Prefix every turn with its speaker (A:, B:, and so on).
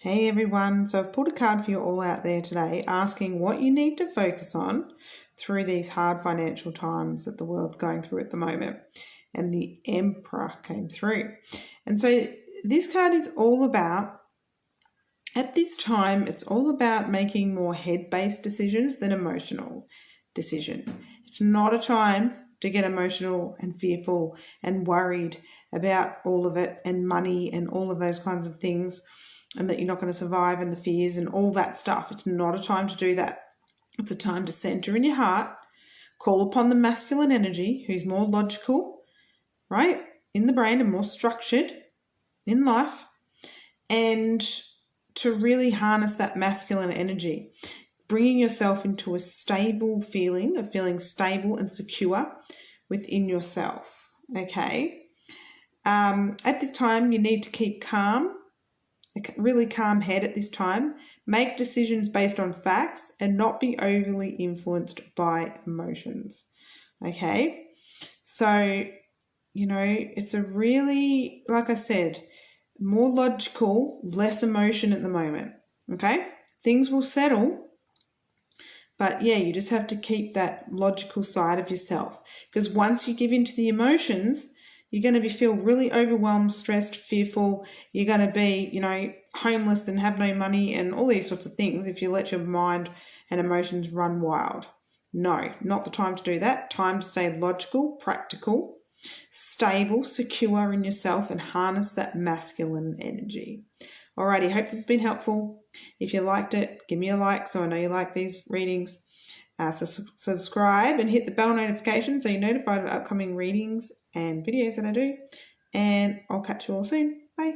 A: Hey everyone, so I've pulled a card for you all out there today asking what you need to focus on through these hard financial times that the world's going through at the moment. And the Emperor came through. And so this card is all about, at this time, it's all about making more head-based decisions than emotional decisions. It's not a time to get emotional and fearful and worried about all of it and money and all of those kinds of things, and that you're not going to survive and the fears and all that stuff. It's not a time to do that. It's a time to center in your heart, call upon the masculine energy who's more logical, right, in the brain and more structured in life, and to really harness that masculine energy, bringing yourself into a stable feeling of feeling stable and secure within yourself, okay? At this time, you need to keep calm, a really calm head at this time, make decisions based on facts and not be overly influenced by emotions, okay? So, it's a really, like I said, more logical, less emotion at the moment, okay? Things will settle, but yeah, you just have to keep that logical side of yourself, because once you give in to the emotions, you're going to feel really overwhelmed, stressed, fearful. You're going to be, homeless and have no money and all these sorts of things if you let your mind and emotions run wild. No, not the time to do that. Time to stay logical, practical, stable, secure in yourself, and harness that masculine energy. Alrighty, hope this has been helpful. If you liked it, give me a like so I know you like these readings. So subscribe and hit the bell notification so you're notified of upcoming readings and videos that I do. And I'll catch you all soon. Bye.